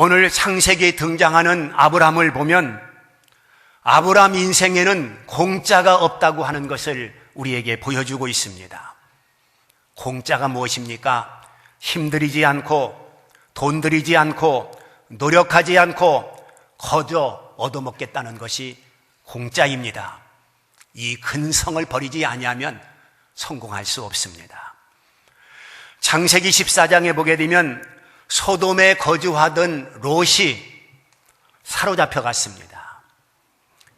오늘 창세기에 등장하는 아브람을 보면 아브람 인생에는 공짜가 없다고 하는 것을 우리에게 보여주고 있습니다. 공짜가 무엇입니까? 힘들이지 않고 돈 들이지 않고 노력하지 않고 거저 얻어먹겠다는 것이 공짜입니다. 이 큰 성을 버리지 아니하면 성공할 수 없습니다. 창세기 14장에 보게 되면 소돔에 거주하던 롯이 사로잡혀 갔습니다.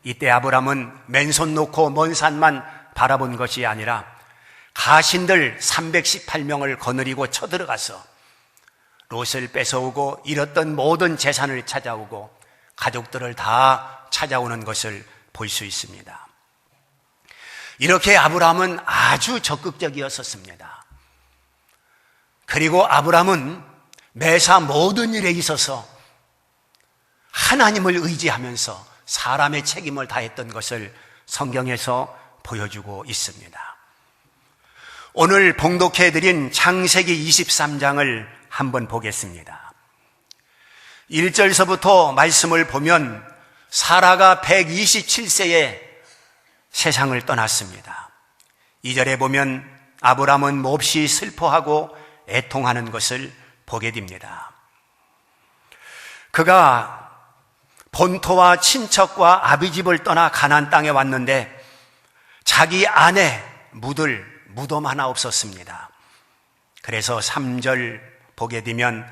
이때 아브람은 맨손 놓고 먼 산만 바라본 것이 아니라 가신들 318명을 거느리고 쳐들어가서 롯을 뺏어오고 잃었던 모든 재산을 찾아오고 가족들을 다 찾아오는 것을 볼 수 있습니다. 이렇게 아브람은 아주 적극적이었었습니다. 그리고 아브람은 매사 모든 일에 있어서 하나님을 의지하면서 사람의 책임을 다했던 것을 성경에서 보여주고 있습니다. 오늘 봉독해드린 창세기 23장을 한번 보겠습니다. 1절서부터 말씀을 보면 사라가 127세에 세상을 떠났습니다. 2절에 보면 아브람은 몹시 슬퍼하고 애통하는 것을 보게 됩니다. 그가 본토와 친척과 아비집을 떠나 가나안 땅에 왔는데 자기 아내 묻을 무덤 하나 없었습니다. 그래서 3절 보게 되면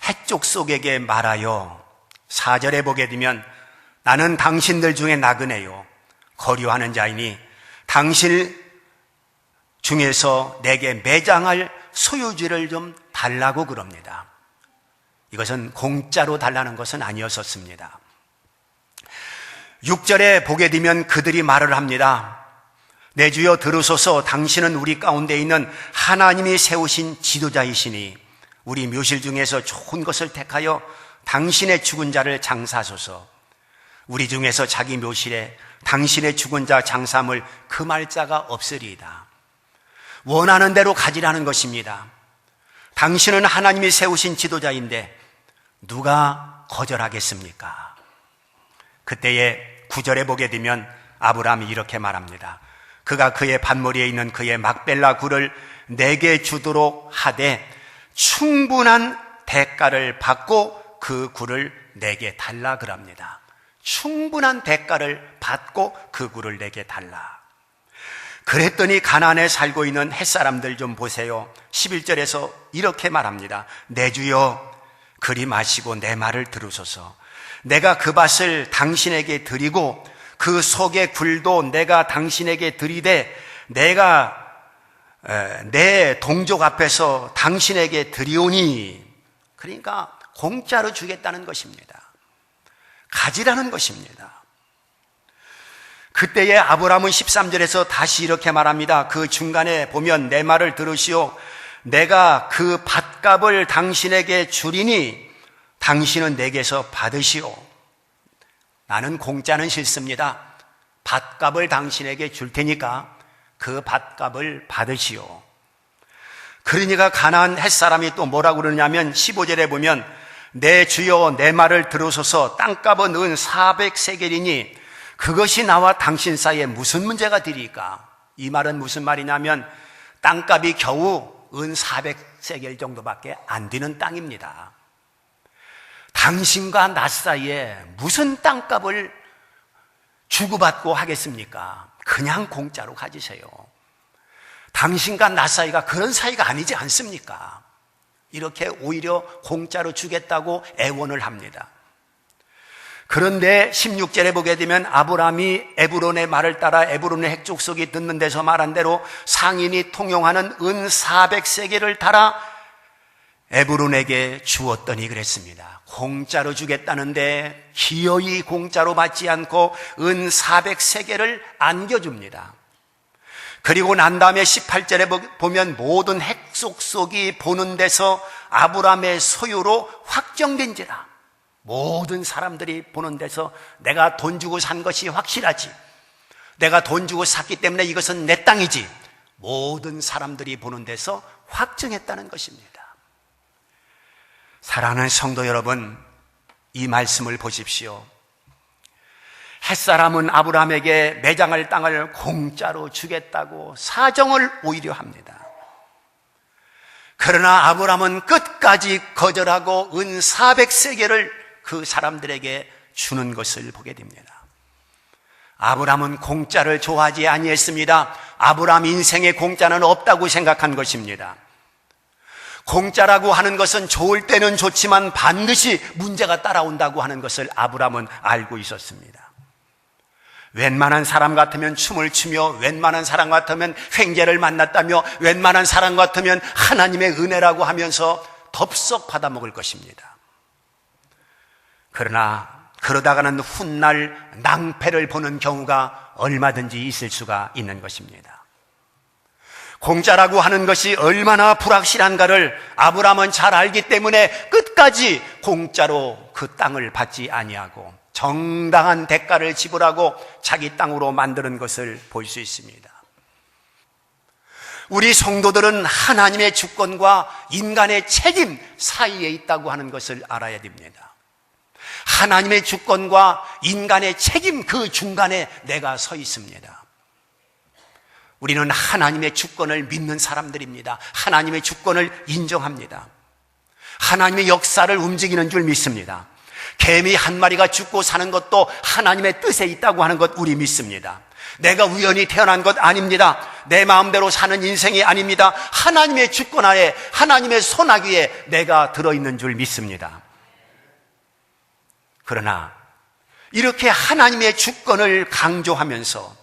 해쪽 속에게 말하여 4절에 보게 되면 나는 당신들 중에 나그네요 거류하는 자이니 당신 중에서 내게 매장할 소유지를 좀 달라고 그럽니다. 이것은 공짜로 달라는 것은 아니었었습니다. 6절에 보게 되면 그들이 말을 합니다. 내 주여 들으소서 당신은 우리 가운데 있는 하나님이 세우신 지도자이시니 우리 묘실 중에서 좋은 것을 택하여 당신의 죽은 자를 장사하소서. 우리 중에서 자기 묘실에 당신의 죽은 자 장사함을 금할 자가 없으리이다. 원하는 대로 가지라는 것입니다. 당신은 하나님이 세우신 지도자인데 누가 거절하겠습니까? 그때에 9절에 보게 되면 아브라함이 이렇게 말합니다. 그가 그의 밭머리에 있는 그의 막벨라 굴을 내게 주도록 하되 충분한 대가를 받고 그 굴을 내게 달라 그럽니다. 충분한 대가를 받고 그 굴을 내게 달라. 그랬더니 가나안에 살고 있는 햇사람들 좀 보세요. 11절에서 이렇게 말합니다. 내 주여 그리 마시고 내 말을 들으소서. 내가 그 밭을 당신에게 드리고 그 속의 굴도 내가 당신에게 드리되 내가 내 동족 앞에서 당신에게 드리오니. 그러니까 공짜로 주겠다는 것입니다. 가지라는 것입니다. 그때에 아브라함은 13절에서 다시 이렇게 말합니다. 그 중간에 보면 내 말을 들으시오. 내가 그 밭값을 당신에게 주리니 당신은 내게서 받으시오. 나는 공짜는 싫습니다. 밭값을 당신에게 줄 테니까 그 밭값을 받으시오. 그러니까 가나안 햇사람이 또 뭐라고 그러냐면 15절에 보면 내 주여 내 말을 들으소서. 땅값은 은 400세겔이니 그것이 나와 당신 사이에 무슨 문제가 되리까? 이 말은 무슨 말이냐면 땅값이 겨우 은 400세겔 정도밖에 안 되는 땅입니다. 당신과 나 사이에 무슨 땅값을 주고받고 하겠습니까? 그냥 공짜로 가지세요. 당신과 나 사이가 그런 사이가 아니지 않습니까? 이렇게 오히려 공짜로 주겠다고 애원을 합니다. 그런데 16절에 보게 되면 아브라함이 에브론의 말을 따라 에브론의 핵족속이 듣는 데서 말한 대로 상인이 통용하는 은 400세겔을 달아 에브론에게 주었더니 그랬습니다. 공짜로 주겠다는데 기어이 공짜로 받지 않고 은 400세겔을 안겨줍니다. 그리고 난 다음에 18절에 보면 모든 핵족속이 보는 데서 아브라함의 소유로 확정된지라. 모든 사람들이 보는 데서 내가 돈 주고 산 것이 확실하지. 내가 돈 주고 샀기 때문에 이것은 내 땅이지. 모든 사람들이 보는 데서 확정했다는 것입니다. 사랑하는 성도 여러분, 이 말씀을 보십시오. 햇사람은 아브라함에게 매장할 땅을 공짜로 주겠다고 사정을 오히려 합니다. 그러나 아브라함은 끝까지 거절하고 은 400세겔을 그 사람들에게 주는 것을 보게 됩니다. 아브라함은 공짜를 좋아하지 아니했습니다. 아브라함 인생에 공짜는 없다고 생각한 것입니다. 공짜라고 하는 것은 좋을 때는 좋지만 반드시 문제가 따라온다고 하는 것을 아브라함은 알고 있었습니다. 웬만한 사람 같으면 춤을 추며, 웬만한 사람 같으면 횡재를 만났다며, 웬만한 사람 같으면 하나님의 은혜라고 하면서 덥석 받아먹을 것입니다. 그러나 그러다가는 훗날 낭패를 보는 경우가 얼마든지 있을 수가 있는 것입니다. 공짜라고 하는 것이 얼마나 불확실한가를 아브라함은 잘 알기 때문에 끝까지 공짜로 그 땅을 받지 아니하고 정당한 대가를 지불하고 자기 땅으로 만드는 것을 볼 수 있습니다. 우리 성도들은 하나님의 주권과 인간의 책임 사이에 있다고 하는 것을 알아야 됩니다. 하나님의 주권과 인간의 책임 그 중간에 내가 서 있습니다. 우리는 하나님의 주권을 믿는 사람들입니다. 하나님의 주권을 인정합니다. 하나님의 역사를 움직이는 줄 믿습니다. 개미 한 마리가 죽고 사는 것도 하나님의 뜻에 있다고 하는 것 우리 믿습니다. 내가 우연히 태어난 것 아닙니다. 내 마음대로 사는 인생이 아닙니다. 하나님의 주권 아래, 하나님의 손아귀에 내가 들어있는 줄 믿습니다. 그러나 이렇게 하나님의 주권을 강조하면서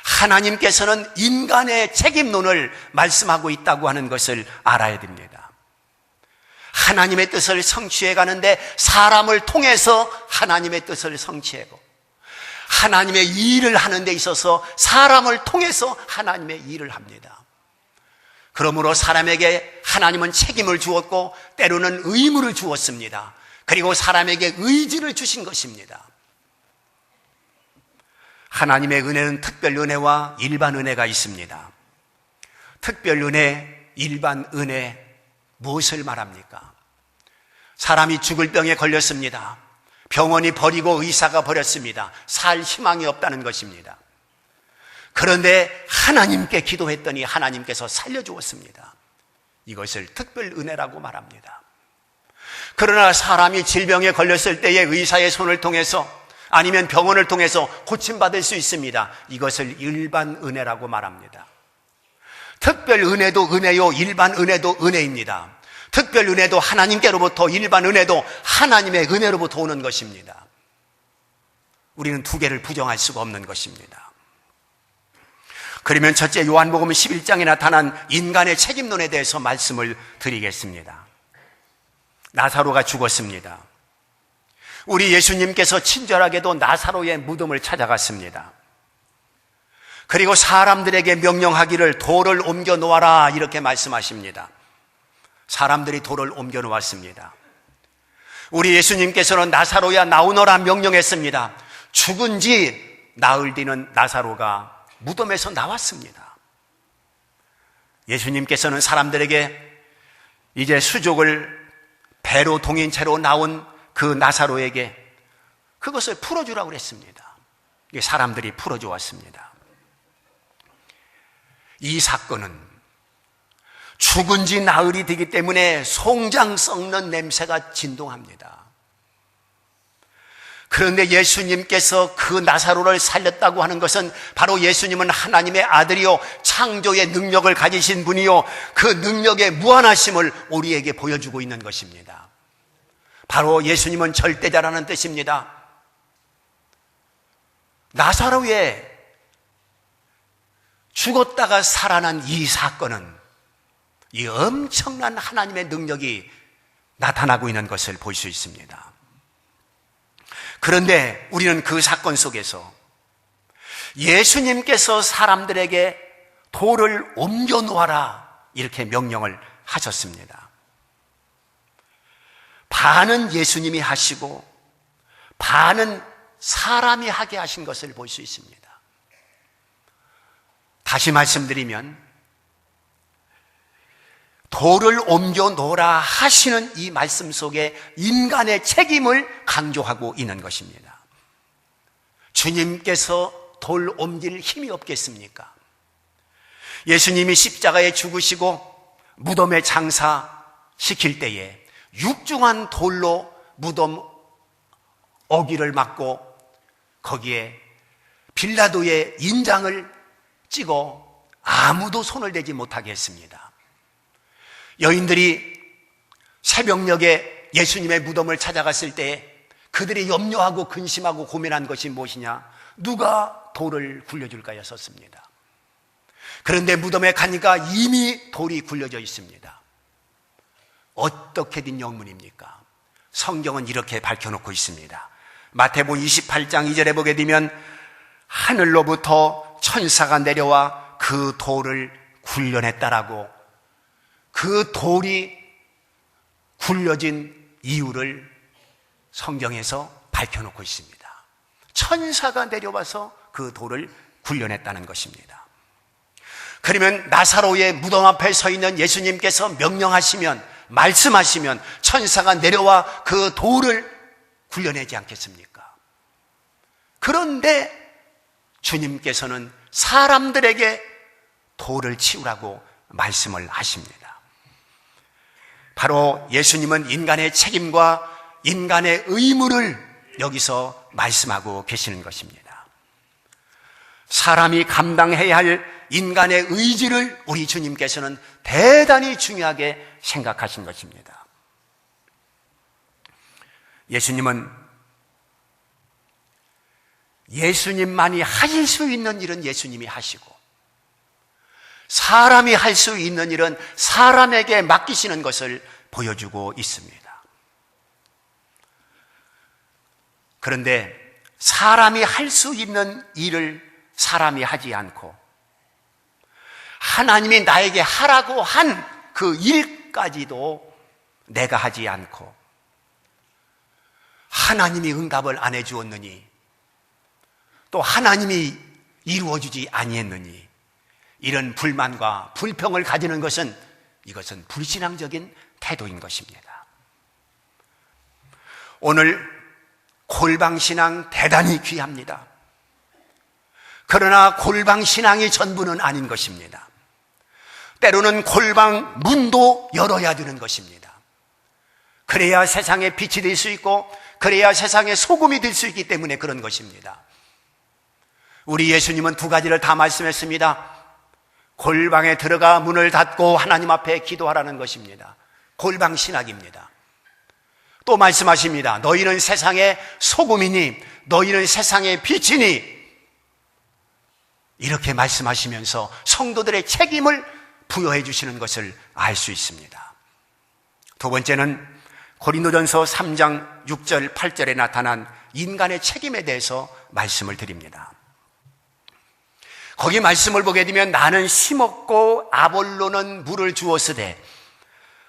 하나님께서는 인간의 책임론을 말씀하고 있다고 하는 것을 알아야 됩니다. 하나님의 뜻을 성취해 가는데 사람을 통해서 하나님의 뜻을 성취하고, 하나님의 일을 하는 데 있어서 사람을 통해서 하나님의 일을 합니다. 그러므로 사람에게 하나님은 책임을 주었고 때로는 의무를 주었습니다. 그리고 사람에게 의지를 주신 것입니다. 하나님의 은혜는 특별 은혜와 일반 은혜가 있습니다. 특별 은혜, 일반 은혜, 무엇을 말합니까? 사람이 죽을 병에 걸렸습니다. 병원이 버리고 의사가 버렸습니다. 살 희망이 없다는 것입니다. 그런데 하나님께 기도했더니 하나님께서 살려주었습니다. 이것을 특별 은혜라고 말합니다. 그러나 사람이 질병에 걸렸을 때에 의사의 손을 통해서 아니면 병원을 통해서 고침받을 수 있습니다. 이것을 일반 은혜라고 말합니다. 특별 은혜도 은혜요, 일반 은혜도 은혜입니다. 특별 은혜도 하나님께로부터, 일반 은혜도 하나님의 은혜로부터 오는 것입니다. 우리는 두 개를 부정할 수가 없는 것입니다. 그러면 첫째 요한복음 11장에 나타난 인간의 책임론에 대해서 말씀을 드리겠습니다. 나사로가 죽었습니다. 우리 예수님께서 친절하게도 나사로의 무덤을 찾아갔습니다. 그리고 사람들에게 명령하기를 돌을 옮겨 놓아라 이렇게 말씀하십니다. 사람들이 돌을 옮겨 놓았습니다. 우리 예수님께서는 나사로야 나오너라 명령했습니다. 죽은 지 나흘 뒤는 나사로가 무덤에서 나왔습니다. 예수님께서는 사람들에게 이제 수족을 배로 동인 채로 나온 그 나사로에게 그것을 풀어주라고 그랬습니다. 사람들이 풀어줘 왔습니다. 이 사건은 죽은 지 나흘이 되기 때문에 송장 썩는 냄새가 진동합니다. 그런데 예수님께서 그 나사로를 살렸다고 하는 것은 바로 예수님은 하나님의 아들이요 창조의 능력을 가지신 분이요 그 능력의 무한하심을 우리에게 보여주고 있는 것입니다. 바로 예수님은 절대자라는 뜻입니다. 나사로의 죽었다가 살아난 이 사건은 이 엄청난 하나님의 능력이 나타나고 있는 것을 볼 수 있습니다. 그런데 우리는 그 사건 속에서 예수님께서 사람들에게 돌을 옮겨 놓아라 이렇게 명령을 하셨습니다. 반은 예수님이 하시고 반은 사람이 하게 하신 것을 볼 수 있습니다. 다시 말씀드리면 돌을 옮겨 놓으라 하시는 이 말씀 속에 인간의 책임을 강조하고 있는 것입니다. 주님께서 돌 옮길 힘이 없겠습니까? 예수님이 십자가에 죽으시고 무덤에 장사시킬 때에 육중한 돌로 무덤 어귀를 막고 거기에 빌라도의 인장을 찍어 아무도 손을 대지 못하게 했습니다. 여인들이 새벽녘에 예수님의 무덤을 찾아갔을 때 그들이 염려하고 근심하고 고민한 것이 무엇이냐? 누가 돌을 굴려줄까였었습니다. 그런데 무덤에 가니까 이미 돌이 굴려져 있습니다. 어떻게 된 영문입니까? 성경은 이렇게 밝혀놓고 있습니다. 마태복음 28장 2절에 보게 되면 하늘로부터 천사가 내려와 그 돌을 굴려냈다라고, 그 돌이 굴려진 이유를 성경에서 밝혀놓고 있습니다. 천사가 내려와서 그 돌을 굴려냈다는 것입니다. 그러면 나사로의 무덤 앞에 서 있는 예수님께서 명령하시면, 말씀하시면 천사가 내려와 그 돌을 굴려내지 않겠습니까? 그런데 주님께서는 사람들에게 돌을 치우라고 말씀을 하십니다. 바로 예수님은 인간의 책임과 인간의 의무를 여기서 말씀하고 계시는 것입니다. 사람이 감당해야 할 인간의 의지를 우리 주님께서는 대단히 중요하게 생각하신 것입니다. 예수님은 예수님만이 하실 수 있는 일은 예수님이 하시고, 사람이 할 수 있는 일은 사람에게 맡기시는 것을 보여주고 있습니다. 그런데 사람이 할 수 있는 일을 사람이 하지 않고 하나님이 나에게 하라고 한 그 일까지도 내가 하지 않고 하나님이 응답을 안 해주었느니, 또 하나님이 이루어주지 아니했느니, 이런 불만과 불평을 가지는 것은, 이것은 불신앙적인 태도인 것입니다. 오늘 골방신앙 대단히 귀합니다. 그러나 골방신앙이 전부는 아닌 것입니다. 때로는 골방 문도 열어야 되는 것입니다. 그래야 세상에 빛이 될 수 있고, 그래야 세상에 소금이 될 수 있기 때문에 그런 것입니다. 우리 예수님은 두 가지를 다 말씀했습니다. 골방에 들어가 문을 닫고 하나님 앞에 기도하라는 것입니다. 골방 신학입니다. 또 말씀하십니다. 너희는 세상의 소금이니 너희는 세상의 빛이니, 이렇게 말씀하시면서 성도들의 책임을 부여해 주시는 것을 알 수 있습니다. 두 번째는 고린도전서 3장 6절 8절에 나타난 인간의 책임에 대해서 말씀을 드립니다. 거기 말씀을 보게 되면 나는 심었고 아볼로는 물을 주었으되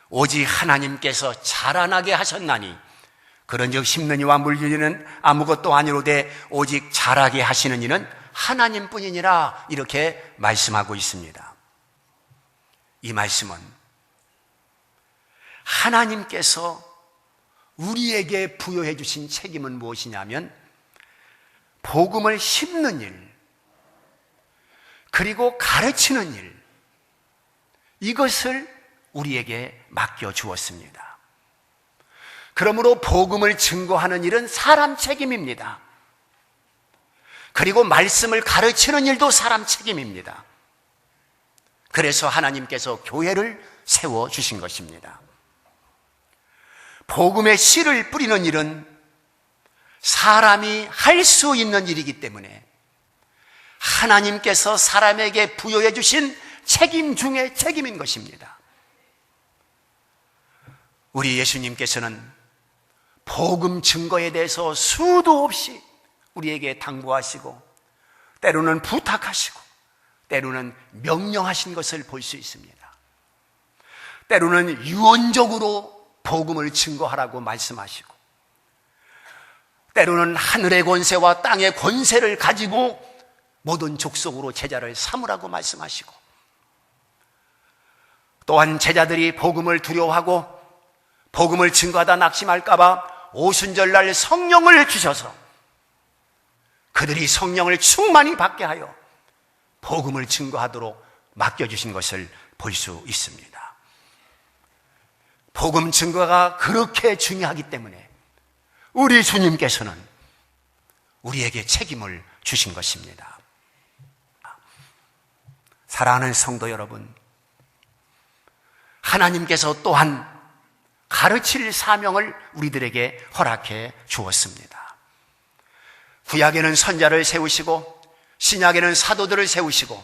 오직 하나님께서 자라나게 하셨나니 그런즉 심는 이와 물 주기는 아무것도 아니로되 오직 자라게 하시는 이는 하나님뿐이니라, 이렇게 말씀하고 있습니다. 이 말씀은 하나님께서 우리에게 부여해 주신 책임은 무엇이냐면 복음을 심는 일, 그리고 가르치는 일, 이것을 우리에게 맡겨 주었습니다. 그러므로 복음을 증거하는 일은 사람 책임입니다. 그리고 말씀을 가르치는 일도 사람 책임입니다. 그래서 하나님께서 교회를 세워주신 것입니다. 복음의 씨를 뿌리는 일은 사람이 할 수 있는 일이기 때문에 하나님께서 사람에게 부여해 주신 책임 중에 책임인 것입니다. 우리 예수님께서는 복음 증거에 대해서 수도 없이 우리에게 당부하시고, 때로는 부탁하시고, 때로는 명령하신 것을 볼 수 있습니다. 때로는 유언적으로 복음을 증거하라고 말씀하시고, 때로는 하늘의 권세와 땅의 권세를 가지고 모든 족속으로 제자를 삼으라고 말씀하시고, 또 또한 제자들이 복음을 두려워하고 복음을 증거하다 낙심할까봐 오순절날 성령을 주셔서 그들이 성령을 충만히 받게 하여 복음을 증거하도록 맡겨주신 것을 볼 수 있습니다. 복음 증거가 그렇게 중요하기 때문에 우리 주님께서는 우리에게 책임을 주신 것입니다. 사랑하는 성도 여러분, 하나님께서 또한 가르칠 사명을 우리들에게 허락해 주었습니다. 구약에는 선자를 세우시고 신약에는 사도들을 세우시고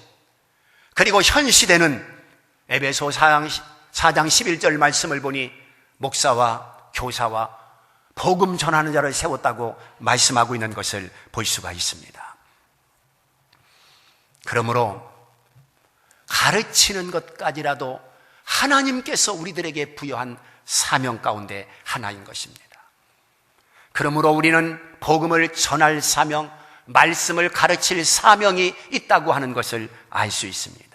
그리고 현 시대는 에베소 4장 11절 말씀을 보니 목사와 교사와 복음 전하는 자를 세웠다고 말씀하고 있는 것을 볼 수가 있습니다. 그러므로 가르치는 것까지라도 하나님께서 우리들에게 부여한 사명 가운데 하나인 것입니다. 그러므로 우리는 복음을 전할 사명, 말씀을 가르칠 사명이 있다고 하는 것을 알 수 있습니다.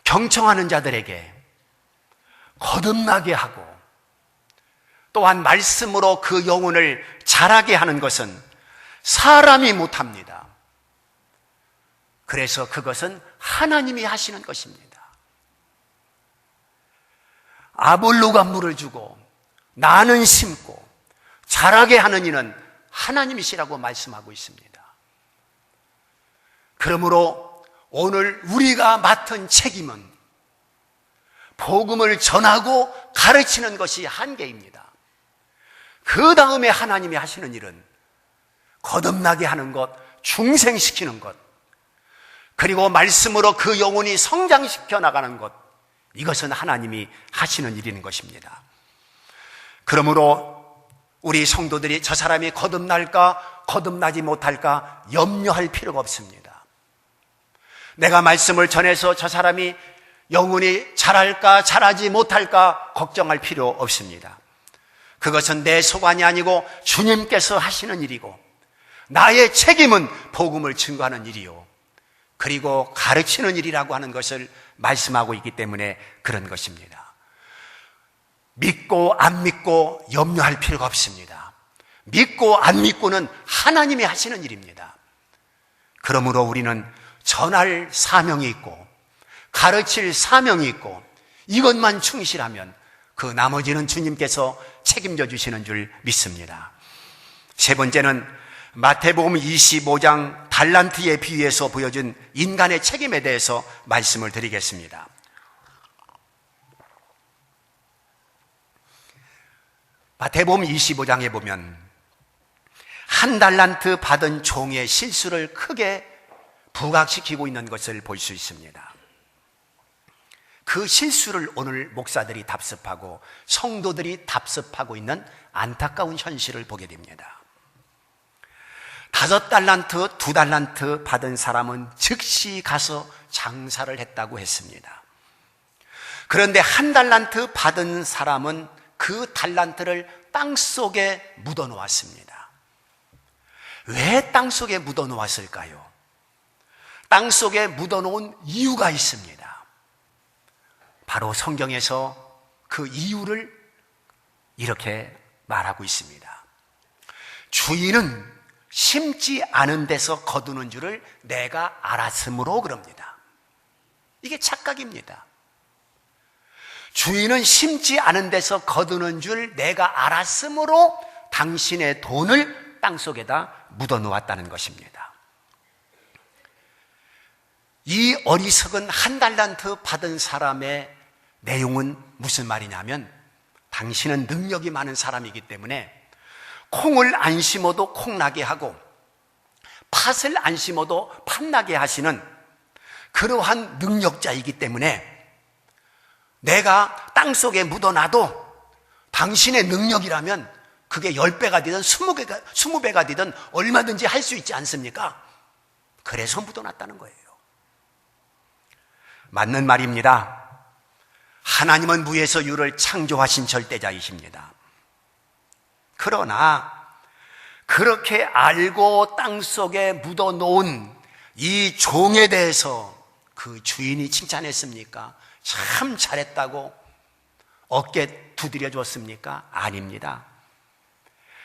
경청하는 자들에게 거듭나게 하고 또한 말씀으로 그 영혼을 자라게 하는 것은 사람이 못합니다. 그래서 그것은 하나님이 하시는 것입니다. 아볼로가 물을 주고 나는 심고 자라게 하는 이는 하나님이시라고 말씀하고 있습니다. 그러므로 오늘 우리가 맡은 책임은 복음을 전하고 가르치는 것이 한계입니다. 그 다음에 하나님이 하시는 일은 거듭나게 하는 것, 중생시키는 것, 그리고 말씀으로 그 영혼이 성장시켜 나가는 것, 이것은 하나님이 하시는 일인 것입니다. 그러므로 우리 성도들이 저 사람이 거듭날까 거듭나지 못할까 염려할 필요가 없습니다. 내가 말씀을 전해서 저 사람이 영혼이 자랄까 자라지 못할까 걱정할 필요 없습니다. 그것은 내 소관이 아니고 주님께서 하시는 일이고 나의 책임은 복음을 증거하는 일이요 그리고 가르치는 일이라고 하는 것을 말씀하고 있기 때문에 그런 것입니다. 믿고 안 믿고 염려할 필요가 없습니다. 믿고 안 믿고는 하나님이 하시는 일입니다. 그러므로 우리는 전할 사명이 있고 가르칠 사명이 있고 이것만 충실하면 그 나머지는 주님께서 책임져 주시는 줄 믿습니다. 세 번째는 마태복음 25장 달란트의 비유에서 보여준 인간의 책임에 대해서 말씀을 드리겠습니다. 마태복음 25장에 보면 한 달란트 받은 종의 실수를 크게 부각시키고 있는 것을 볼 수 있습니다. 그 실수를 오늘 목사들이 답습하고 성도들이 답습하고 있는 안타까운 현실을 보게 됩니다. 5달란트, 2달란트 받은 사람은 즉시 가서 장사를 했다고 했습니다. 그런데 1달란트 받은 사람은 그 달란트를 땅속에 묻어 놓았습니다. 왜 땅속에 묻어 놓았을까요? 땅속에 묻어 놓은 이유가 있습니다. 바로 성경에서 그 이유를 이렇게 말하고 있습니다. 주인은 심지 않은 데서 거두는 줄을 내가 알았으므로 그럽니다. 이게 착각입니다. 주인은 심지 않은 데서 거두는 줄 내가 알았으므로 당신의 돈을 땅속에다 묻어 놓았다는 것입니다. 이 어리석은 1달란트 받은 사람의 내용은 무슨 말이냐면 당신은 능력이 많은 사람이기 때문에 콩을 안 심어도 콩 나게 하고 팥을 안 심어도 팥 나게 하시는 그러한 능력자이기 때문에 내가 땅속에 묻어놔도 당신의 능력이라면 그게 10배가 되든 20배가 되든 얼마든지 할 수 있지 않습니까? 그래서 묻어놨다는 거예요. 맞는 말입니다. 하나님은 무에서 유를 창조하신 절대자이십니다. 그러나 그렇게 알고 땅속에 묻어놓은 이 종에 대해서 그 주인이 칭찬했습니까? 참 잘했다고 어깨 두드려 줬습니까? 아닙니다.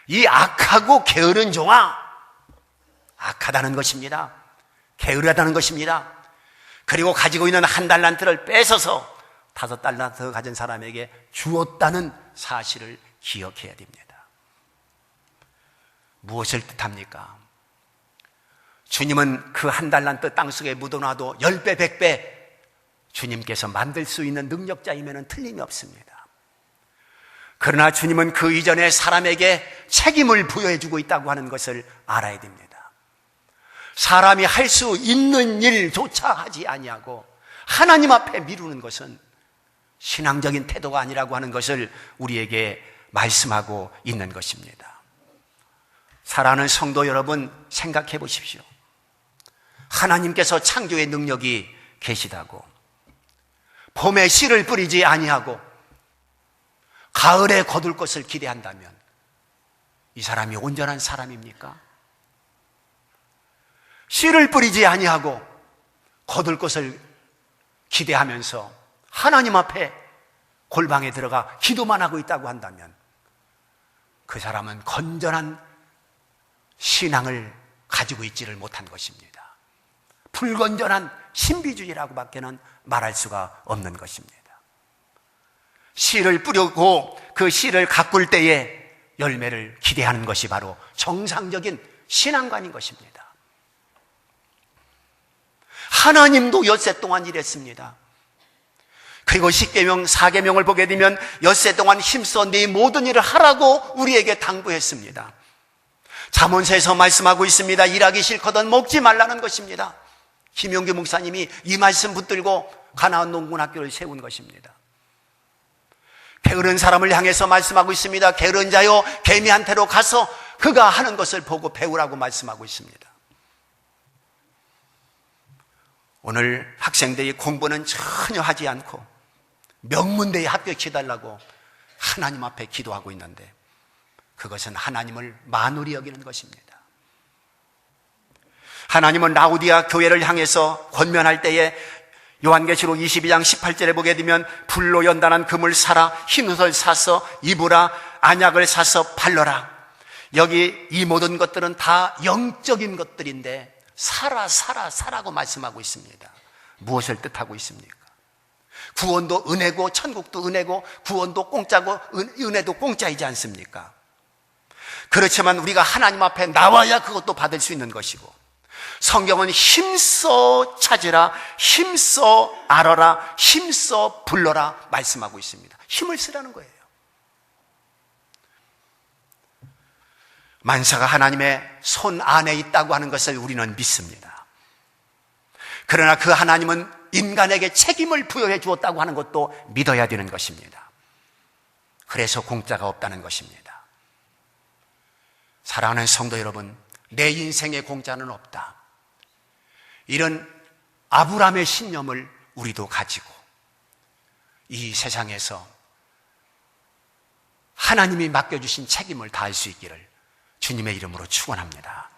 이 악하고 게으른 종아, 악하다는 것입니다. 게으르다는 것입니다. 그리고 가지고 있는 1달란트를 뺏어서 5달란트 가진 사람에게 주었다는 사실을 기억해야 됩니다. 무엇을 뜻합니까? 주님은 그 1달란트 땅속에 묻어놔도 10배, 100배 주님께서 만들 수 있는 능력자이면 틀림이 없습니다. 그러나 주님은 그 이전에 사람에게 책임을 부여해주고 있다고 하는 것을 알아야 됩니다. 사람이 할 수 있는 일조차 하지 아니하고 하나님 앞에 미루는 것은 신앙적인 태도가 아니라고 하는 것을 우리에게 말씀하고 있는 것입니다. 사랑하는 성도 여러분, 생각해 보십시오. 하나님께서 창조의 능력이 계시다고 봄에 씨를 뿌리지 아니하고 가을에 거둘 것을 기대한다면 이 사람이 온전한 사람입니까? 씨를 뿌리지 아니하고 거둘 것을 기대하면서 하나님 앞에 골방에 들어가 기도만 하고 있다고 한다면 그 사람은 건전한 신앙을 가지고 있지를 못한 것입니다. 불건전한 신비주의라고 밖에는 말할 수가 없는 것입니다. 씨를 뿌리고 그 씨를 가꿀 때에 열매를 기대하는 것이 바로 정상적인 신앙관인 것입니다. 하나님도 엿새 동안 일했습니다. 그리고 10계명, 4계명을 보게 되면 엿새 동안 힘써 네 모든 일을 하라고 우리에게 당부했습니다. 잠언서에서 말씀하고 있습니다. 일하기 싫거든 먹지 말라는 것입니다. 김용규 목사님이 이 말씀 붙들고 가나안 농군학교를 세운 것입니다. 게으른 사람을 향해서 말씀하고 있습니다. 게으른 자여 개미한테로 가서 그가 하는 것을 보고 배우라고 말씀하고 있습니다. 오늘 학생들이 공부는 전혀 하지 않고 명문대에 합격시켜달라고 하나님 앞에 기도하고 있는데 그것은 하나님을 만홀히 여기는 것입니다. 하나님은 라우디아 교회를 향해서 권면할 때에 요한계시록 22장 18절에 보게 되면 불로 연단한 금을 사라, 흰옷을 사서 입으라, 안약을 사서 발라라. 여기 이 모든 것들은 다 영적인 것들인데 사라고 말씀하고 있습니다. 무엇을 뜻하고 있습니까? 구원도 은혜고 천국도 은혜고 구원도 공짜고 은혜도 공짜이지 않습니까? 그렇지만 우리가 하나님 앞에 나와야 그것도 받을 수 있는 것이고 성경은 힘써 찾으라, 힘써 알아라, 힘써 불러라 말씀하고 있습니다. 힘을 쓰라는 거예요. 만사가 하나님의 손 안에 있다고 하는 것을 우리는 믿습니다. 그러나 그 하나님은 인간에게 책임을 부여해 주었다고 하는 것도 믿어야 되는 것입니다. 그래서 공짜가 없다는 것입니다. 사랑하는 성도 여러분, 내 인생에 공짜는 없다. 이런 아브라함의 신념을 우리도 가지고 이 세상에서 하나님이 맡겨주신 책임을 다할 수 있기를 주님의 이름으로 축원합니다.